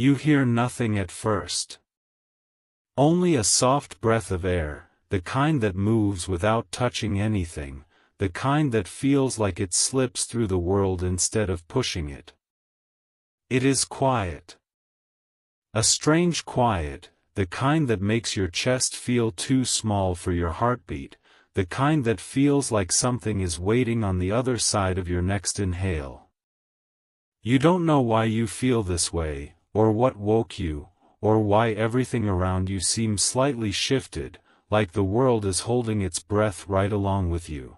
You hear nothing at first. Only a soft breath of air, the kind that moves without touching anything, the kind that feels like it slips through the world instead of pushing it. It is quiet. A strange quiet, the kind that makes your chest feel too small for your heartbeat, the kind that feels like something is waiting on the other side of your next inhale. You don't know why you feel this way, or what woke you, or why everything around you seems slightly shifted, like the world is holding its breath right along with you.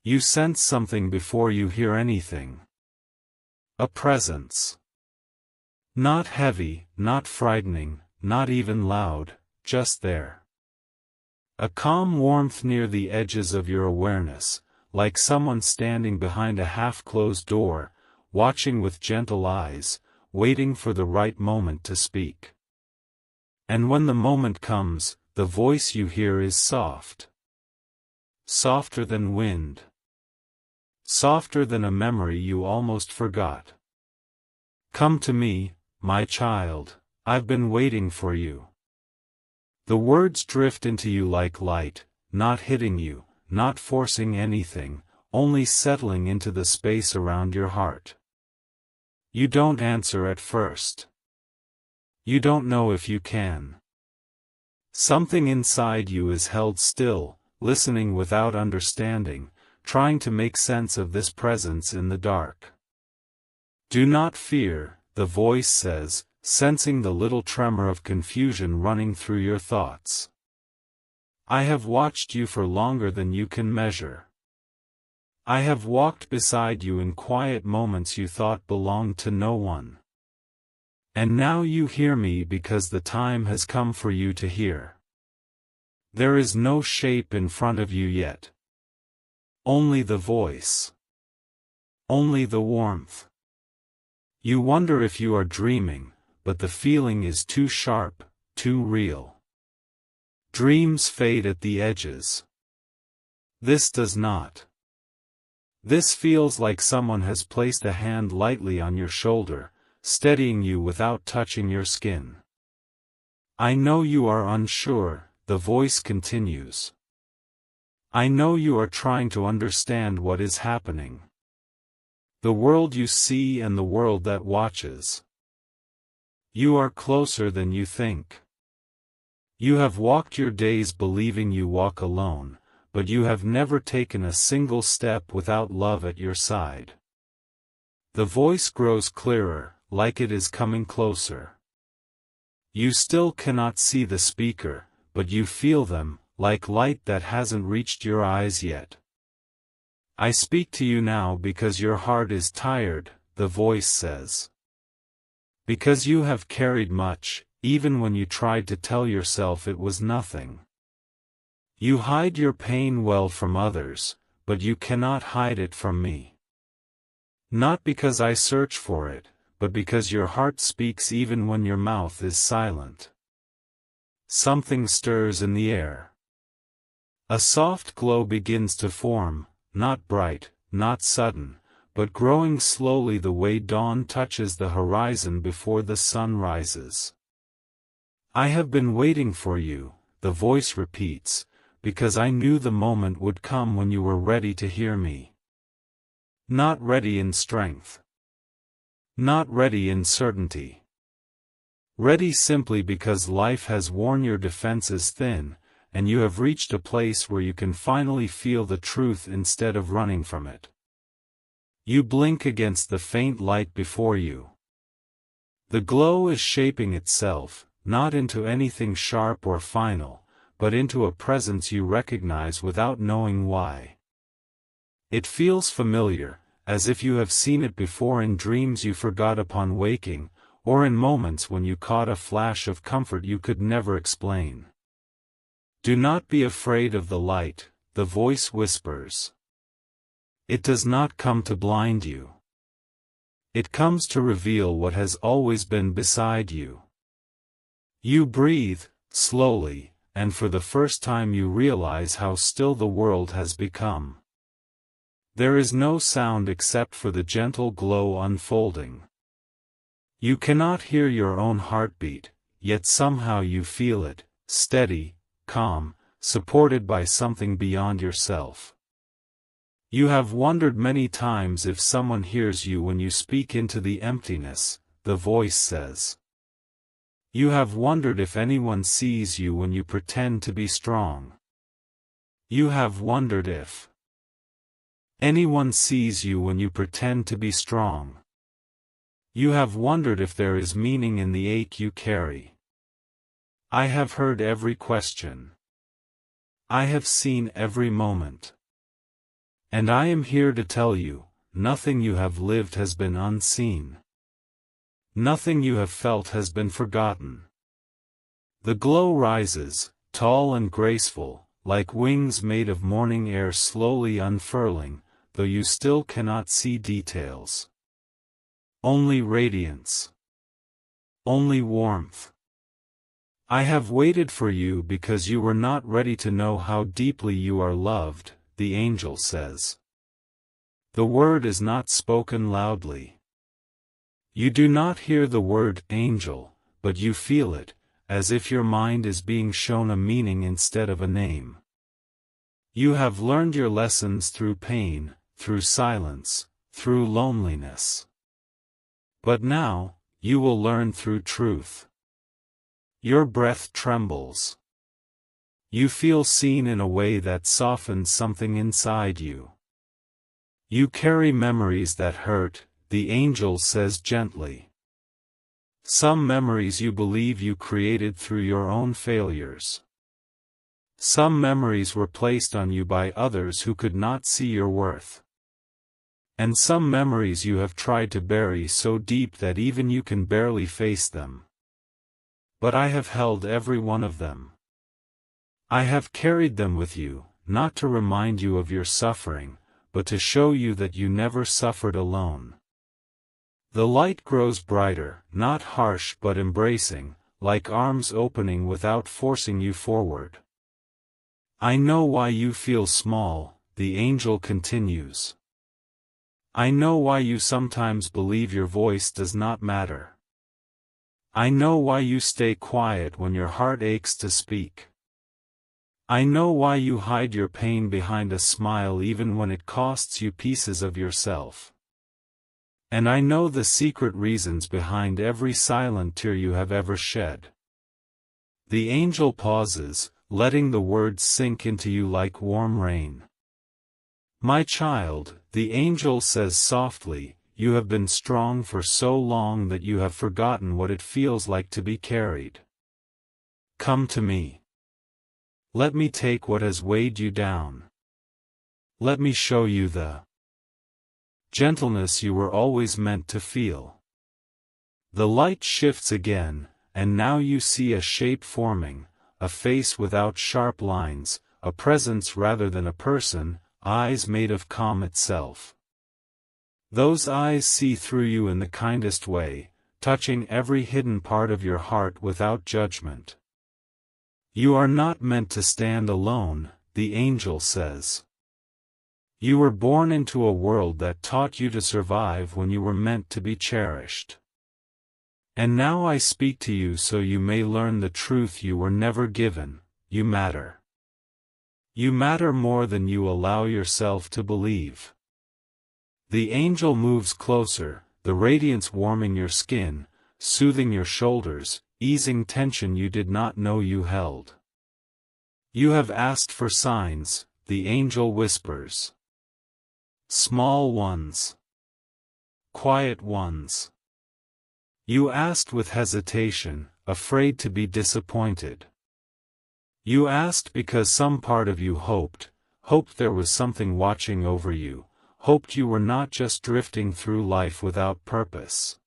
You sense something before you hear anything. A presence. Not heavy, not frightening, not even loud, just there. A calm warmth near the edges of your awareness, like someone standing behind a half-closed door, watching with gentle eyes, waiting for the right moment to speak. And when the moment comes, the voice you hear is soft. Softer than wind. Softer than a memory you almost forgot. Come to me, my child, I've been waiting for you. The words drift into you like light, not hitting you, not forcing anything, only settling into the space around your heart. You don't answer at first. You don't know if you can. Something inside you is held still, listening without understanding, trying to make sense of this presence in the dark. Do not fear, the voice says, sensing the little tremor of confusion running through your thoughts. I have watched you for longer than you can measure. I have walked beside you in quiet moments you thought belonged to no one. And now you hear me because the time has come for you to hear. There is no shape in front of you yet. Only the voice. Only the warmth. You wonder if you are dreaming, but the feeling is too sharp, too real. Dreams fade at the edges. This does not. This feels like someone has placed a hand lightly on your shoulder, steadying you without touching your skin. I know you are unsure, the voice continues. I know you are trying to understand what is happening. The world you see and the world that watches. You are closer than you think. You have walked your days believing you walk alone, but you have never taken a single step without love at your side. The voice grows clearer, like it is coming closer. You still cannot see the speaker, but you feel them, like light that hasn't reached your eyes yet. I speak to you now because your heart is tired, the voice says. Because you have carried much, even when you tried to tell yourself it was nothing. You hide your pain well from others, but you cannot hide it from me. Not because I search for it, but because your heart speaks even when your mouth is silent. Something stirs in the air. A soft glow begins to form, not bright, not sudden, but growing slowly the way dawn touches the horizon before the sun rises. I have been waiting for you, the voice repeats, because I knew the moment would come when you were ready to hear me. Not ready in strength. Not ready in certainty. Ready simply because life has worn your defenses thin, and you have reached a place where you can finally feel the truth instead of running from it. You blink against the faint light before you. The glow is shaping itself, not into anything sharp or final, but into a presence you recognize without knowing why. It feels familiar, as if you have seen it before in dreams you forgot upon waking, or in moments when you caught a flash of comfort you could never explain. Do not be afraid of the light, the voice whispers. It does not come to blind you. It comes to reveal what has always been beside you. You breathe, slowly, and for the first time you realize how still the world has become. There is no sound except for the gentle glow unfolding. You cannot hear your own heartbeat, yet somehow you feel it, steady, calm, supported by something beyond yourself. You have wondered many times if someone hears you when you speak into the emptiness, the voice says. You have wondered if anyone sees you when you pretend to be strong. You have wondered if anyone sees you when you pretend to be strong. You have wondered if there is meaning in the ache you carry. I have heard every question. I have seen every moment. And I am here to tell you, nothing you have lived has been unseen. Nothing you have felt has been forgotten. The glow rises, tall and graceful, like wings made of morning air slowly unfurling, though you still cannot see details. Only radiance. Only warmth. I have waited for you because you were not ready to know how deeply you are loved, the angel says. The word is not spoken loudly. You do not hear the word angel, but you feel it, as if your mind is being shown a meaning instead of a name. You have learned your lessons through pain, through silence, through loneliness. But now, you will learn through truth. Your breath trembles. You feel seen in a way that softens something inside you. You carry memories that hurt, the angel says gently. Some memories you believe you created through your own failures. Some memories were placed on you by others who could not see your worth. And some memories you have tried to bury so deep that even you can barely face them. But I have held every one of them. I have carried them with you, not to remind you of your suffering, but to show you that you never suffered alone. The light grows brighter, not harsh but embracing, like arms opening without forcing you forward. I know why you feel small, the angel continues. I know why you sometimes believe your voice does not matter. I know why you stay quiet when your heart aches to speak. I know why you hide your pain behind a smile even when it costs you pieces of yourself. And I know the secret reasons behind every silent tear you have ever shed. The angel pauses, letting the words sink into you like warm rain. My child, the angel says softly, you have been strong for so long that you have forgotten what it feels like to be carried. Come to me. Let me take what has weighed you down. Let me show you the gentleness you were always meant to feel. The light shifts again, and now you see a shape forming, a face without sharp lines, a presence rather than a person, eyes made of calm itself. Those eyes see through you in the kindest way, touching every hidden part of your heart without judgment. You are not meant to stand alone, the angel says. You were born into a world that taught you to survive when you were meant to be cherished. And now I speak to you so you may learn the truth you were never given: you matter. You matter more than you allow yourself to believe. The angel moves closer, the radiance warming your skin, soothing your shoulders, easing tension you did not know you held. You have asked for signs, the angel whispers. Small ones. Quiet ones. You asked with hesitation, afraid to be disappointed. You asked because some part of you hoped there was something watching over you, hoped you were not just drifting through life without purpose.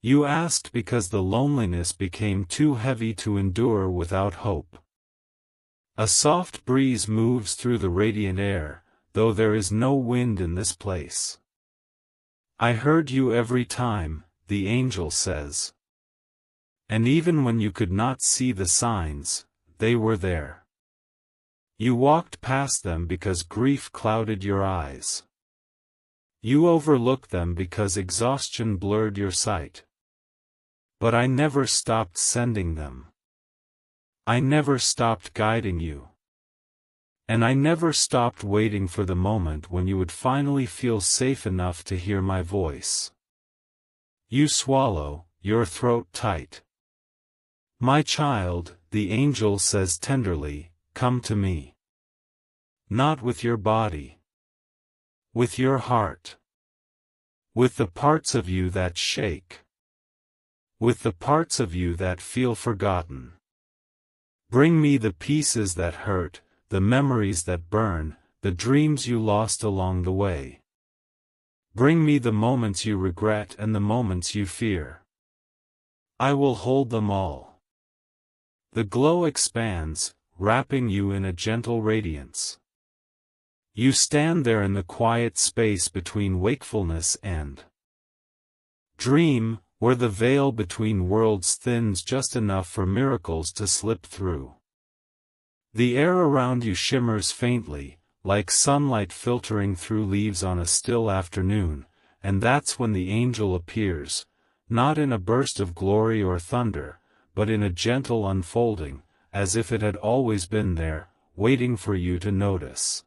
You asked because the loneliness became too heavy to endure without hope. A soft breeze moves through the radiant air, though there is no wind in this place. I heard you every time, the angel says. And even when you could not see the signs, they were there. You walked past them because grief clouded your eyes. You overlooked them because exhaustion blurred your sight. But I never stopped sending them. I never stopped guiding you. And I never stopped waiting for the moment when you would finally feel safe enough to hear my voice. You swallow, your throat tight. My child, the angel says tenderly, come to me. Not with your body. With your heart. With the parts of you that shake. With the parts of you that feel forgotten. Bring me the pieces that hurt, the memories that burn, the dreams you lost along the way. Bring me the moments you regret and the moments you fear. I will hold them all. The glow expands, wrapping you in a gentle radiance. You stand there in the quiet space between wakefulness and dream, where the veil between worlds thins just enough for miracles to slip through. The air around you shimmers faintly, like sunlight filtering through leaves on a still afternoon, and that's when the angel appears, not in a burst of glory or thunder, but in a gentle unfolding, as if it had always been there, waiting for you to notice.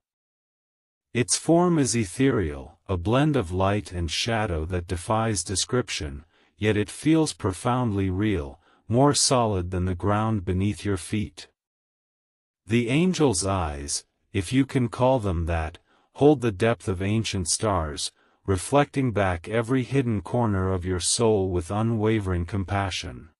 Its form is ethereal, a blend of light and shadow that defies description, yet it feels profoundly real, more solid than the ground beneath your feet. The angel's eyes, if you can call them that, hold the depth of ancient stars, reflecting back every hidden corner of your soul with unwavering compassion.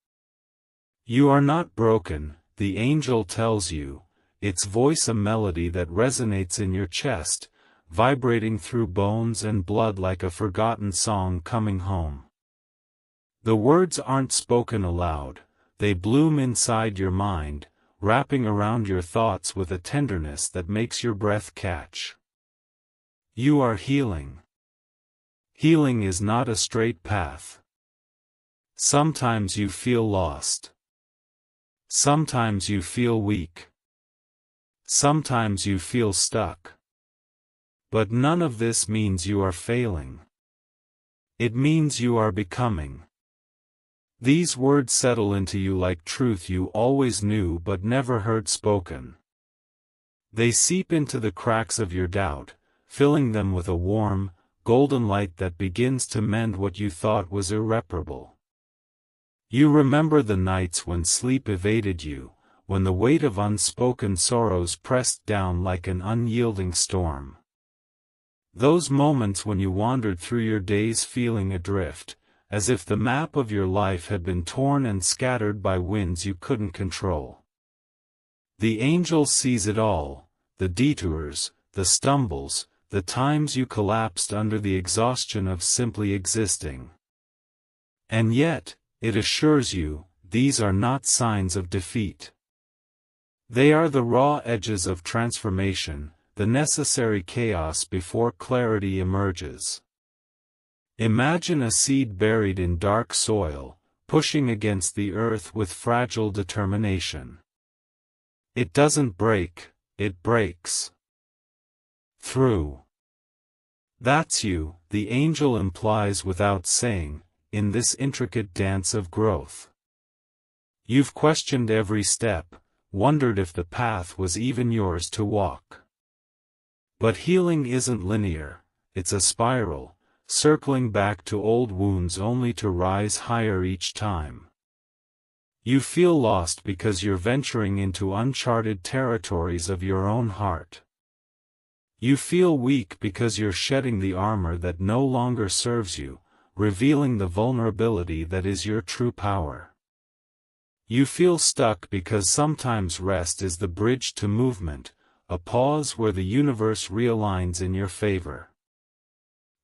You are not broken, the angel tells you, its voice a melody that resonates in your chest, vibrating through bones and blood like a forgotten song coming home. The words aren't spoken aloud, they bloom inside your mind, wrapping around your thoughts with a tenderness that makes your breath catch. You are healing. Healing is not a straight path. Sometimes you feel lost. Sometimes you feel weak. Sometimes you feel stuck. But none of this means you are failing. It means you are becoming. These words settle into you like truth you always knew but never heard spoken. They seep into the cracks of your doubt, filling them with a warm, golden light that begins to mend what you thought was irreparable. You remember the nights when sleep evaded you, when the weight of unspoken sorrows pressed down like an unyielding storm. Those moments when you wandered through your days feeling adrift, as if the map of your life had been torn and scattered by winds you couldn't control. The angel sees it all, the detours, the stumbles, the times you collapsed under the exhaustion of simply existing. And yet, it assures you, these are not signs of defeat. They are the raw edges of transformation, the necessary chaos before clarity emerges. Imagine a seed buried in dark soil, pushing against the earth with fragile determination. It doesn't break, it breaks through. That's you, the angel implies without saying, in this intricate dance of growth. You've questioned every step, wondered if the path was even yours to walk. But healing isn't linear, it's a spiral, circling back to old wounds only to rise higher each time. You feel lost because you're venturing into uncharted territories of your own heart. You feel weak because you're shedding the armor that no longer serves you, revealing the vulnerability that is your true power. You feel stuck because sometimes rest is the bridge to movement, a pause where the universe realigns in your favor.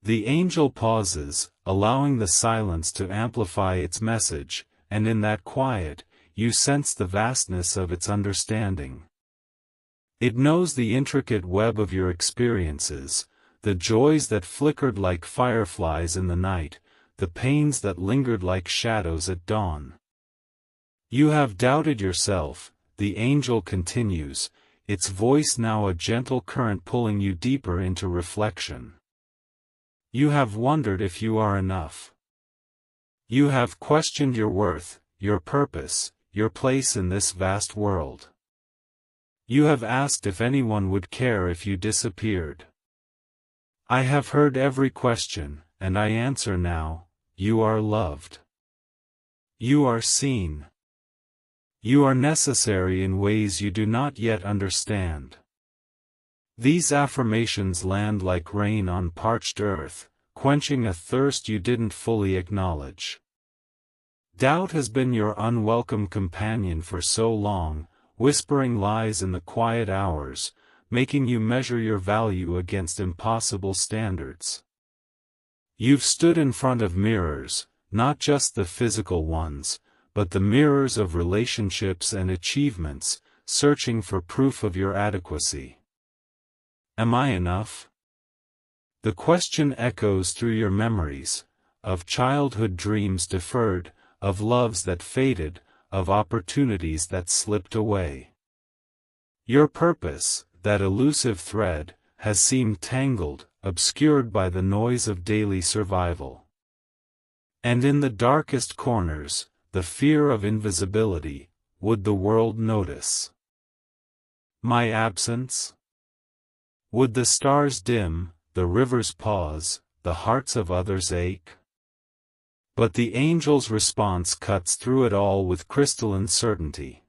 The angel pauses, allowing the silence to amplify its message, and in that quiet, you sense the vastness of its understanding. It knows the intricate web of your experiences, the joys that flickered like fireflies in the night, the pains that lingered like shadows at dawn. You have doubted yourself, the angel continues, its voice now a gentle current pulling you deeper into reflection. You have wondered if you are enough. You have questioned your worth, your purpose, your place in this vast world. You have asked if anyone would care if you disappeared. I have heard every question, and I answer now, you are loved. You are seen. You are necessary in ways you do not yet understand. These affirmations land like rain on parched earth, quenching a thirst you didn't fully acknowledge. Doubt has been your unwelcome companion for so long, whispering lies in the quiet hours, making you measure your value against impossible standards. You've stood in front of mirrors, not just the physical ones, but the mirrors of relationships and achievements, searching for proof of your adequacy. Am I enough? The question echoes through your memories, of childhood dreams deferred, of loves that faded, of opportunities that slipped away. Your purpose, that elusive thread, has seemed tangled, obscured by the noise of daily survival. And in the darkest corners, the fear of invisibility, would the world notice my absence? Would the stars dim, the rivers pause, the hearts of others ache? But the angel's response cuts through it all with crystalline certainty.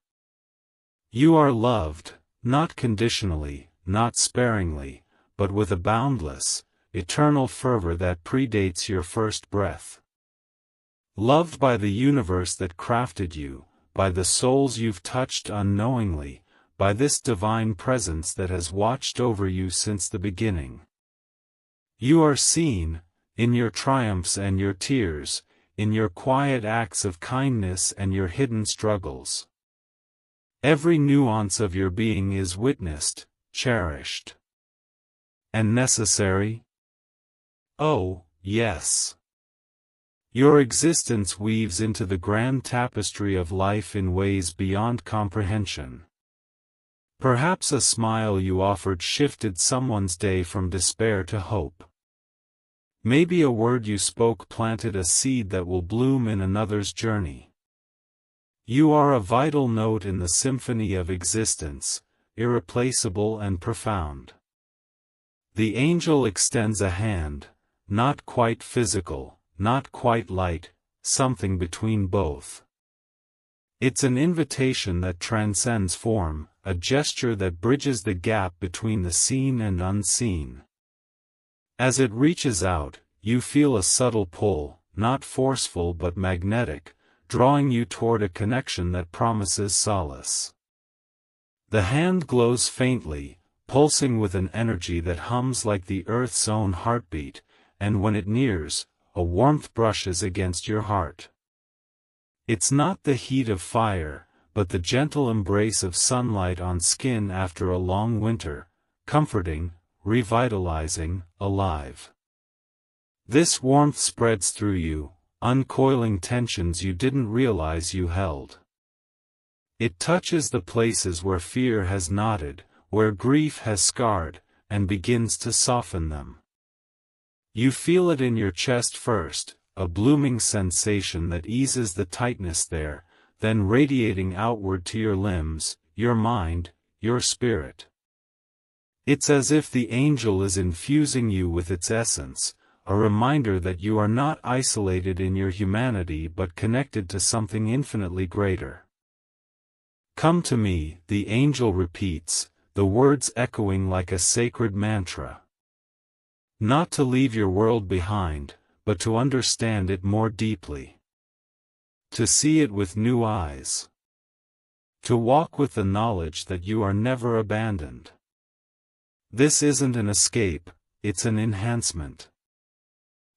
You are loved, not conditionally, not sparingly, but with a boundless, eternal fervor that predates your first breath. Loved by the universe that crafted you, by the souls you've touched unknowingly, by this divine presence that has watched over you since the beginning. You are seen, in your triumphs and your tears, in your quiet acts of kindness and your hidden struggles. Every nuance of your being is witnessed, cherished, and necessary. Oh, yes. Your existence weaves into the grand tapestry of life in ways beyond comprehension. Perhaps a smile you offered shifted someone's day from despair to hope. Maybe a word you spoke planted a seed that will bloom in another's journey. You are a vital note in the symphony of existence, irreplaceable and profound. The angel extends a hand, not quite physical, not quite light, something between both. It's an invitation that transcends form, a gesture that bridges the gap between the seen and unseen. As it reaches out, you feel a subtle pull, not forceful but magnetic, drawing you toward a connection that promises solace. The hand glows faintly, pulsing with an energy that hums like the earth's own heartbeat, and when it nears, a warmth brushes against your heart. It's not the heat of fire, but the gentle embrace of sunlight on skin after a long winter, comforting, revitalizing, alive. This warmth spreads through you, uncoiling tensions you didn't realize you held. It touches the places where fear has knotted, where grief has scarred, and begins to soften them. You feel it in your chest first, a blooming sensation that eases the tightness there, then radiating outward to your limbs, your mind, your spirit. It's as if the angel is infusing you with its essence, a reminder that you are not isolated in your humanity but connected to something infinitely greater. Come to me, the angel repeats, the words echoing like a sacred mantra. Not to leave your world behind, but to understand it more deeply. To see it with new eyes. To walk with the knowledge that you are never abandoned. This isn't an escape, it's an enhancement.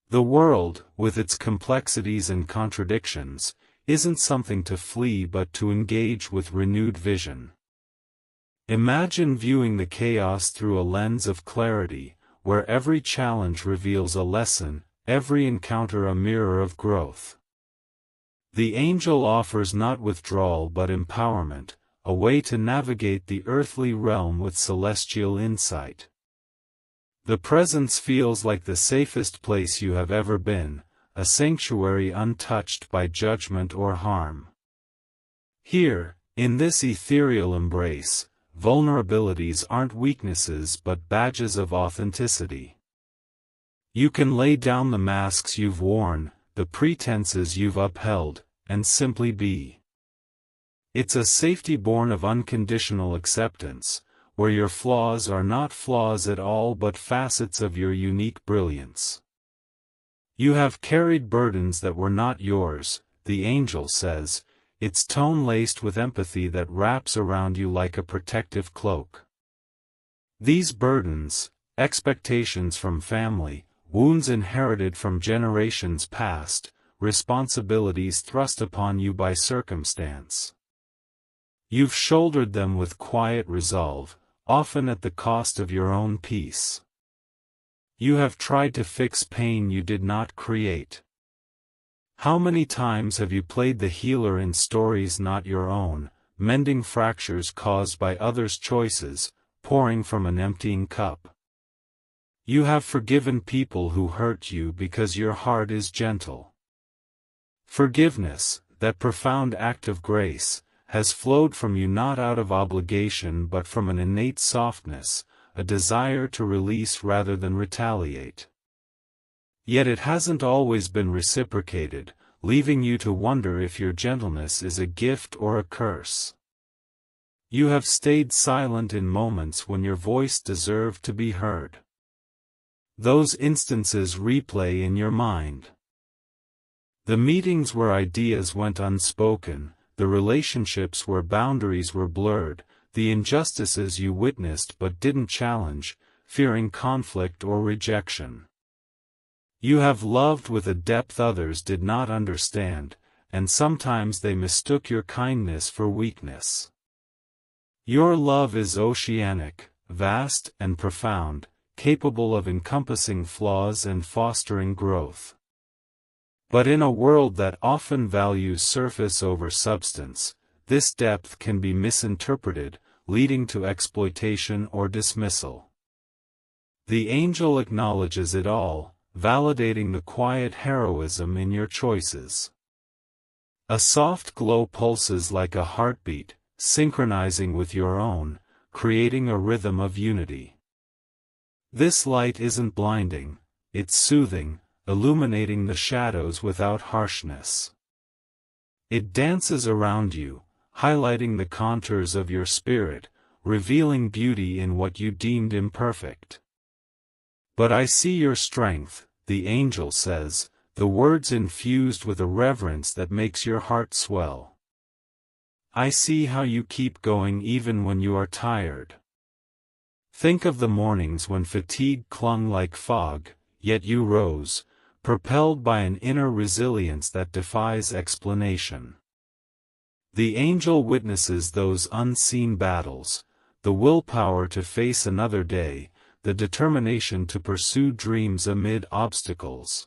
The world, with its complexities and contradictions, isn't something to flee but to engage with renewed vision. Imagine viewing the chaos through a lens of clarity, where every challenge reveals a lesson, every encounter a mirror of growth. The angel offers not withdrawal but empowerment, a way to navigate the earthly realm with celestial insight. The presence feels like the safest place you have ever been, a sanctuary untouched by judgment or harm. Here, in this ethereal embrace, vulnerabilities aren't weaknesses but badges of authenticity. You can lay down the masks you've worn, the pretenses you've upheld, and simply be. It's a safety born of unconditional acceptance, where your flaws are not flaws at all but facets of your unique brilliance. You have carried burdens that were not yours, the angel says, its tone laced with empathy that wraps around you like a protective cloak. These burdens, expectations from family, wounds inherited from generations past, responsibilities thrust upon you by circumstance. You've shouldered them with quiet resolve, often at the cost of your own peace. You have tried to fix pain you did not create. How many times have you played the healer in stories not your own, mending fractures caused by others' choices, pouring from an emptying cup? You have forgiven people who hurt you because your heart is gentle. Forgiveness, that profound act of grace, has flowed from you not out of obligation but from an innate softness, a desire to release rather than retaliate. Yet it hasn't always been reciprocated, leaving you to wonder if your gentleness is a gift or a curse. You have stayed silent in moments when your voice deserved to be heard. Those instances replay in your mind. The meetings where ideas went unspoken, the relationships where boundaries were blurred, the injustices you witnessed but didn't challenge, fearing conflict or rejection. You have loved with a depth others did not understand, and sometimes they mistook your kindness for weakness. Your love is oceanic, vast and profound, capable of encompassing flaws and fostering growth. But in a world that often values surface over substance, this depth can be misinterpreted, leading to exploitation or dismissal. The angel acknowledges it all, validating the quiet heroism in your choices. A soft glow pulses like a heartbeat, synchronizing with your own, creating a rhythm of unity. This light isn't blinding, it's soothing, illuminating the shadows without harshness. It dances around you, highlighting the contours of your spirit, revealing beauty in what you deemed imperfect. But I see your strength, the angel says, the words infused with a reverence that makes your heart swell. I see how you keep going even when you are tired. Think of the mornings when fatigue clung like fog, yet you rose, propelled by an inner resilience that defies explanation. The angel witnesses those unseen battles, the willpower to face another day, the determination to pursue dreams amid obstacles.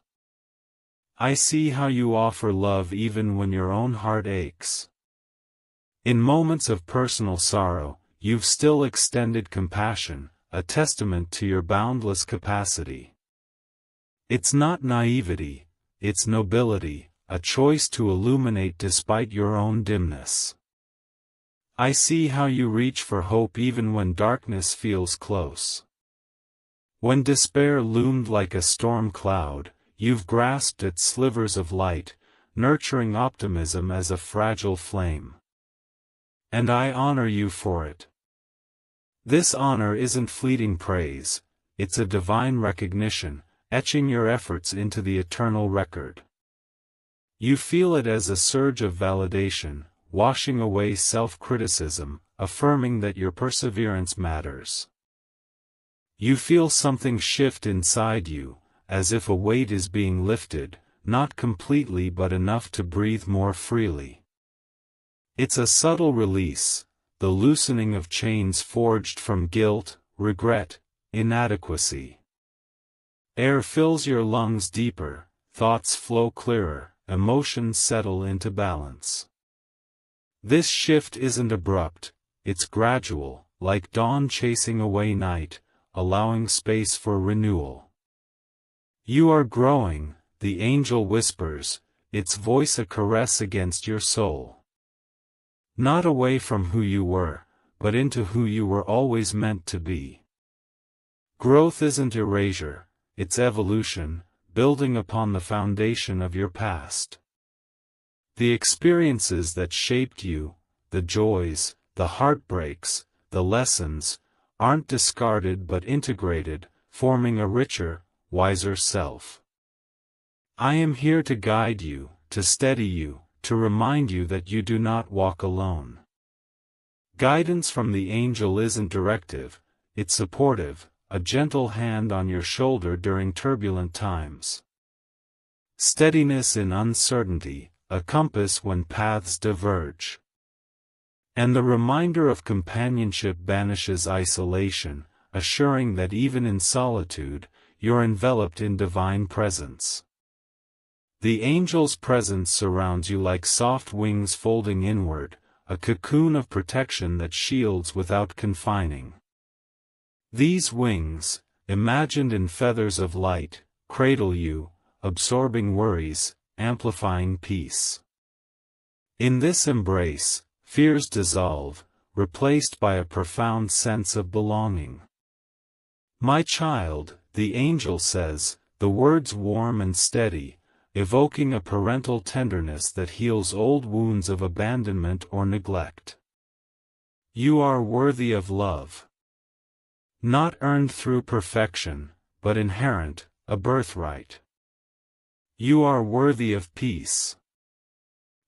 I see how you offer love even when your own heart aches. In moments of personal sorrow, you've still extended compassion, a testament to your boundless capacity. It's not naivety, it's nobility, a choice to illuminate despite your own dimness. I see how you reach for hope even when darkness feels close. When despair loomed like a storm cloud, you've grasped at slivers of light, nurturing optimism as a fragile flame. And I honor you for it. This honor isn't fleeting praise, it's a divine recognition, etching your efforts into the eternal record. You feel it as a surge of validation, washing away self-criticism, affirming that your perseverance matters. You feel something shift inside you, as if a weight is being lifted, not completely but enough to breathe more freely. It's a subtle release, the loosening of chains forged from guilt, regret, inadequacy. Air fills your lungs deeper, thoughts flow clearer, emotions settle into balance. This shift isn't abrupt, it's gradual, like dawn chasing away night, allowing space for renewal. You are growing, the angel whispers, its voice a caress against your soul. Not away from who you were, but into who you were always meant to be. Growth isn't erasure, it's evolution, building upon the foundation of your past. The experiences that shaped you, the joys, the heartbreaks, the lessons, aren't discarded but integrated, forming a richer, wiser self. I am here to guide you, to steady you, to remind you that you do not walk alone. Guidance from the angel isn't directive, it's supportive, a gentle hand on your shoulder during turbulent times. Steadiness in uncertainty, a compass when paths diverge. And the reminder of companionship banishes isolation, assuring that even in solitude, you're enveloped in divine presence. The angel's presence surrounds you like soft wings folding inward, a cocoon of protection that shields without confining. These wings, imagined in feathers of light, cradle you, absorbing worries, amplifying peace. In this embrace, fears dissolve, replaced by a profound sense of belonging. My child, the angel says, the words warm and steady, evoking a parental tenderness that heals old wounds of abandonment or neglect. You are worthy of love. Not earned through perfection, but inherent, a birthright. You are worthy of peace.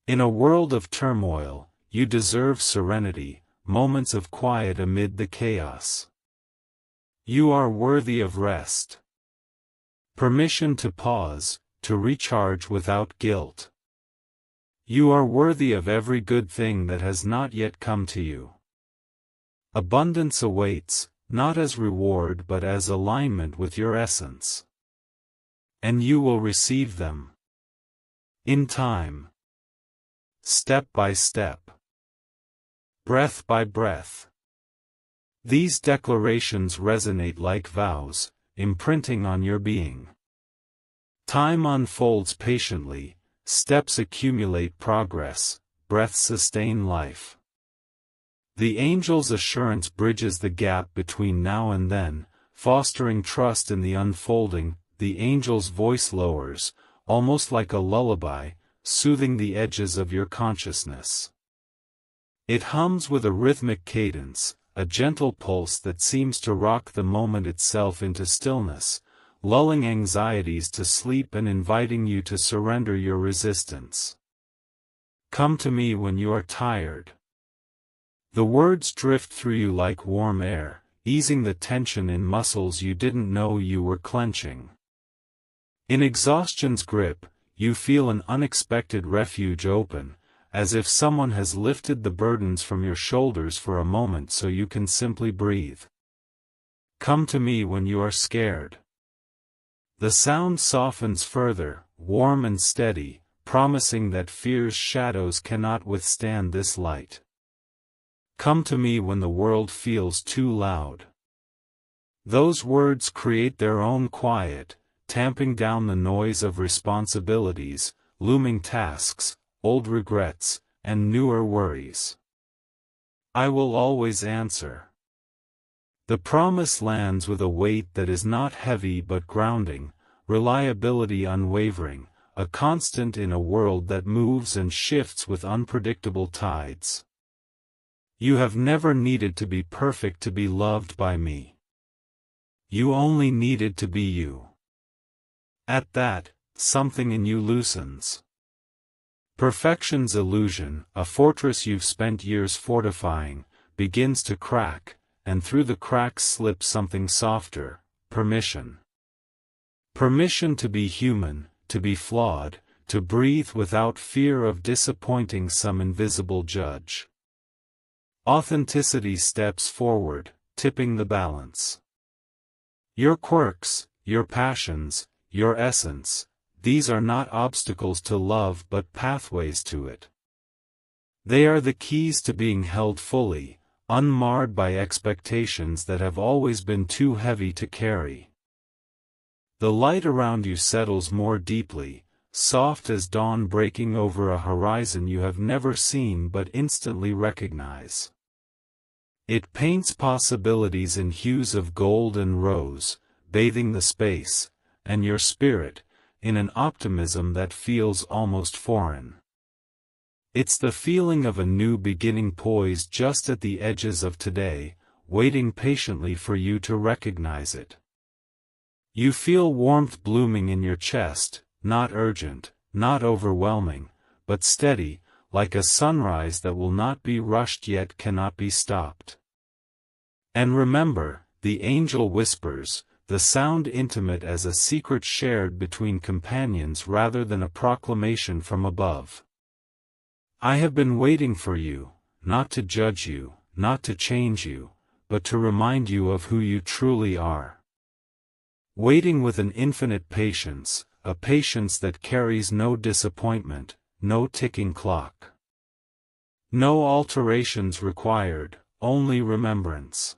In a world of turmoil, you deserve serenity, moments of quiet amid the chaos. You are worthy of rest. Permission to pause, to recharge without guilt. You are worthy of every good thing that has not yet come to you. Abundance awaits, not as reward but as alignment with your essence. And you will receive them. In time. Step by step. Breath by breath. These declarations resonate like vows, imprinting on your being. Time unfolds patiently, steps accumulate progress, breaths sustain life. The angel's assurance bridges the gap between now and then, fostering trust in the unfolding. The angel's voice lowers, almost like a lullaby, soothing the edges of your consciousness. It hums with a rhythmic cadence, a gentle pulse that seems to rock the moment itself into stillness, lulling anxieties to sleep and inviting you to surrender your resistance. Come to me when you are tired. The words drift through you like warm air, easing the tension in muscles you didn't know you were clenching. In exhaustion's grip, you feel an unexpected refuge open, as if someone has lifted the burdens from your shoulders for a moment so you can simply breathe. Come to me when you are scared. The sound softens further, warm and steady, promising that fear's shadows cannot withstand this light. Come to me when the world feels too loud. Those words create their own quiet, tamping down the noise of responsibilities, looming tasks, old regrets, and newer worries. I will always answer. The promise lands with a weight that is not heavy but grounding, reliability unwavering, a constant in a world that moves and shifts with unpredictable tides. You have never needed to be perfect to be loved by me. You only needed to be you. At that, something in you loosens. Perfection's illusion, a fortress you've spent years fortifying, begins to crack, and through the cracks slips something softer, permission. Permission to be human, to be flawed, to breathe without fear of disappointing some invisible judge. Authenticity steps forward, tipping the balance. Your quirks, your passions, your essence, these are not obstacles to love but pathways to it. They are the keys to being held fully, unmarred by expectations that have always been too heavy to carry. The light around you settles more deeply, soft as dawn breaking over a horizon you have never seen but instantly recognize. It paints possibilities in hues of gold and rose, bathing the space, and your spirit, in an optimism that feels almost foreign. It's the feeling of a new beginning poised just at the edges of today, waiting patiently for you to recognize it. You feel warmth blooming in your chest, not urgent, not overwhelming, but steady, like a sunrise that will not be rushed yet cannot be stopped. And remember, the angel whispers, the sound intimate as a secret shared between companions rather than a proclamation from above. I have been waiting for you, not to judge you, not to change you, but to remind you of who you truly are. Waiting with an infinite patience, a patience that carries no disappointment, no ticking clock. No alterations required, only remembrance.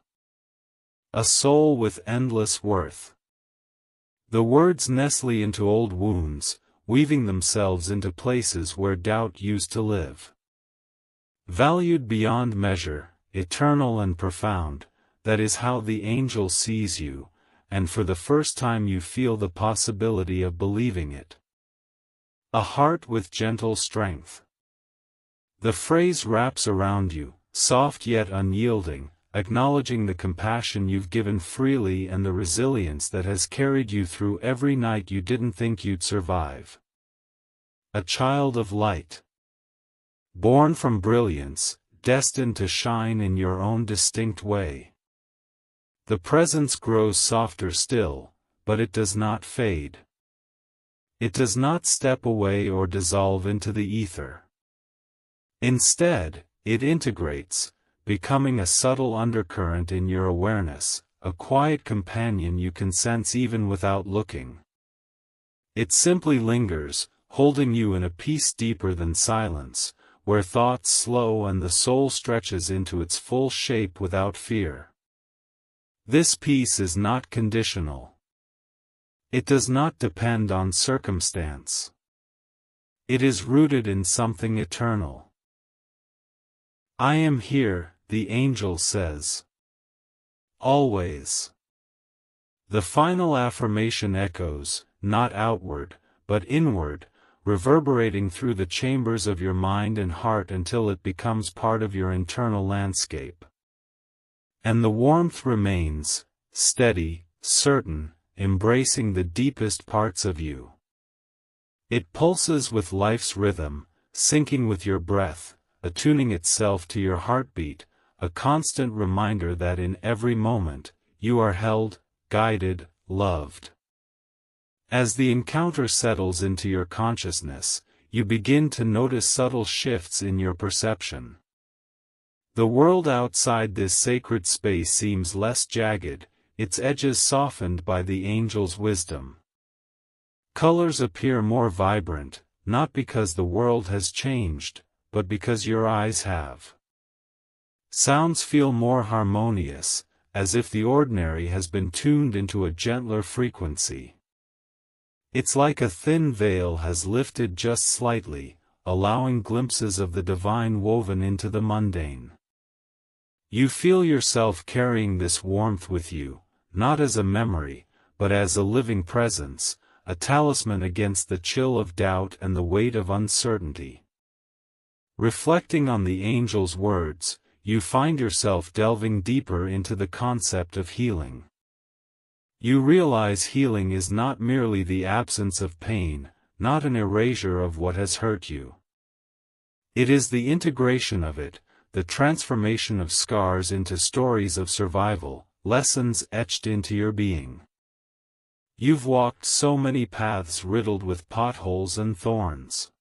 A soul with endless worth. The words nestle into old wounds, weaving themselves into places where doubt used to live. Valued beyond measure, eternal and profound, that is how the angel sees you, and for the first time you feel the possibility of believing it. A heart with gentle strength. The phrase wraps around you, soft yet unyielding, acknowledging the compassion you've given freely and the resilience that has carried you through every night you didn't think you'd survive. A child of light. Born from brilliance, destined to shine in your own distinct way. The presence grows softer still, but it does not fade. It does not step away or dissolve into the ether. Instead, it integrates, becoming a subtle undercurrent in your awareness, a quiet companion you can sense even without looking. It simply lingers, holding you in a peace deeper than silence, where thoughts slow and the soul stretches into its full shape without fear. This peace is not conditional. It does not depend on circumstance. It is rooted in something eternal. I am here, the angel says. Always. The final affirmation echoes, not outward, but inward, reverberating through the chambers of your mind and heart until it becomes part of your internal landscape. And the warmth remains, steady, certain, embracing the deepest parts of you. It pulses with life's rhythm, syncing with your breath, attuning itself to your heartbeat, a constant reminder that in every moment, you are held, guided, loved. As the encounter settles into your consciousness, you begin to notice subtle shifts in your perception. The world outside this sacred space seems less jagged, its edges softened by the angel's wisdom. Colors appear more vibrant, not because the world has changed, but because your eyes have. Sounds feel more harmonious, as if the ordinary has been tuned into a gentler frequency. It's like a thin veil has lifted just slightly, allowing glimpses of the divine woven into the mundane. You feel yourself carrying this warmth with you, not as a memory, but as a living presence, a talisman against the chill of doubt and the weight of uncertainty. Reflecting on the angel's words, you find yourself delving deeper into the concept of healing. You realize healing is not merely the absence of pain, not an erasure of what has hurt you. It is the integration of it, the transformation of scars into stories of survival, lessons etched into your being. You've walked so many paths riddled with potholes and thorns.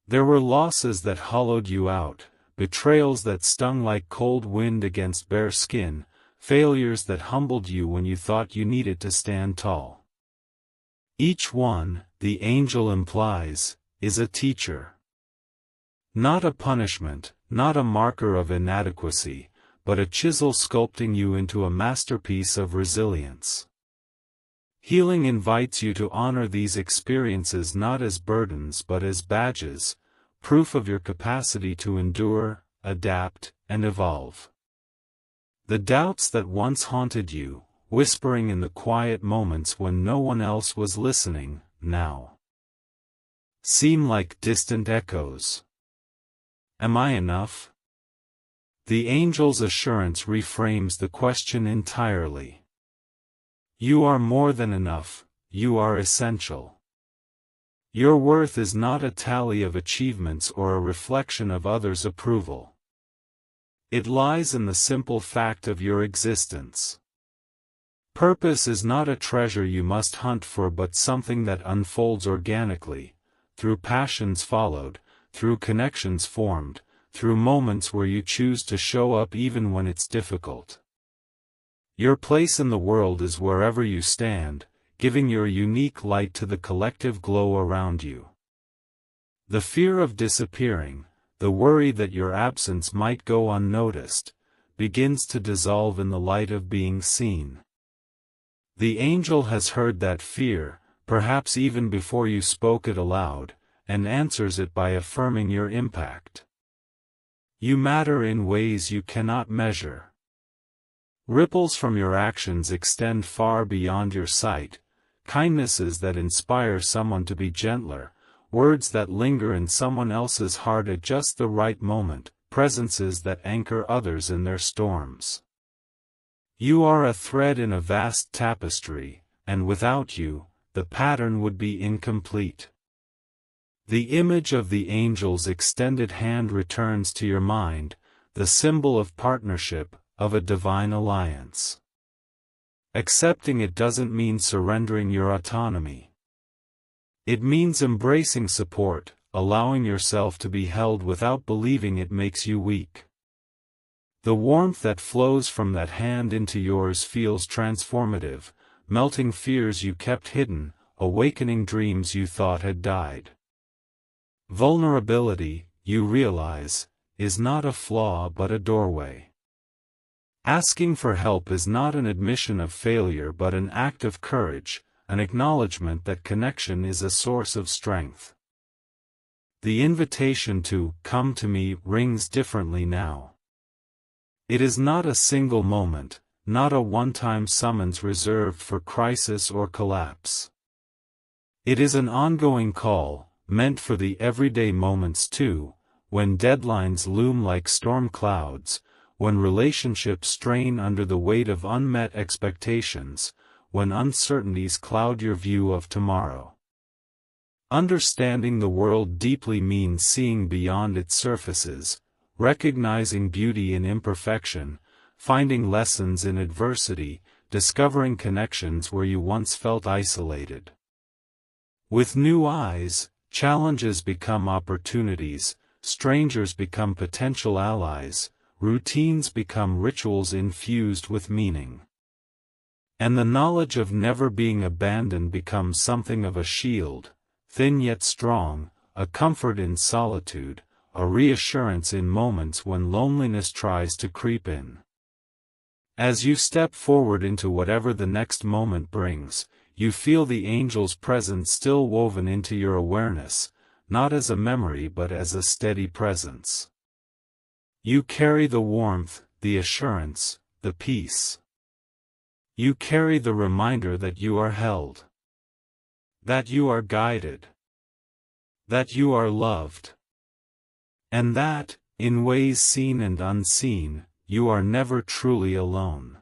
There were losses that hollowed you out, betrayals that stung like cold wind against bare skin, failures that humbled you when you thought you needed to stand tall. Each one, the angel implies, is a teacher. Not a punishment, not a marker of inadequacy, but a chisel sculpting you into a masterpiece of resilience. Healing invites you to honor these experiences not as burdens but as badges, proof of your capacity to endure, adapt, and evolve. The doubts that once haunted you, whispering in the quiet moments when no one else was listening, now seem like distant echoes. Am I enough? The angel's assurance reframes the question entirely. You are more than enough, you are essential. Your worth is not a tally of achievements or a reflection of others' approval. It lies in the simple fact of your existence. Purpose is not a treasure you must hunt for but something that unfolds organically, through passions followed, through connections formed, through moments where you choose to show up even when it's difficult. Your place in the world is wherever you stand, giving your unique light to the collective glow around you. The fear of disappearing, the worry that your absence might go unnoticed, begins to dissolve in the light of being seen. The angel has heard that fear, perhaps even before you spoke it aloud, and answers it by affirming your impact. You matter in ways you cannot measure. Ripples from your actions extend far beyond your sight, kindnesses that inspire someone to be gentler, words that linger in someone else's heart at just the right moment, presences that anchor others in their storms. You are a thread in a vast tapestry, and without you, the pattern would be incomplete. The image of the angel's extended hand returns to your mind, the symbol of partnership, of a divine alliance. Accepting it doesn't mean surrendering your autonomy. It means embracing support, allowing yourself to be held without believing it makes you weak. The warmth that flows from that hand into yours feels transformative, melting fears you kept hidden, awakening dreams you thought had died. Vulnerability, you realize, is not a flaw but a doorway. Asking for help is not an admission of failure but an act of courage, an acknowledgement that connection is a source of strength. The invitation to "come to me" rings differently now. It is not a single moment, not a one-time summons reserved for crisis or collapse. It is an ongoing call, meant for the everyday moments too, when deadlines loom like storm clouds, when relationships strain under the weight of unmet expectations, when uncertainties cloud your view of tomorrow. Understanding the world deeply means seeing beyond its surfaces, recognizing beauty in imperfection, finding lessons in adversity, discovering connections where you once felt isolated. With new eyes, challenges become opportunities, strangers become potential allies, routines become rituals infused with meaning. And the knowledge of never being abandoned becomes something of a shield, thin yet strong, a comfort in solitude, a reassurance in moments when loneliness tries to creep in. As you step forward into whatever the next moment brings, you feel the angel's presence still woven into your awareness, not as a memory but as a steady presence. You carry the warmth, the assurance, the peace. You carry the reminder that you are held, that you are guided, that you are loved, and that, in ways seen and unseen, you are never truly alone.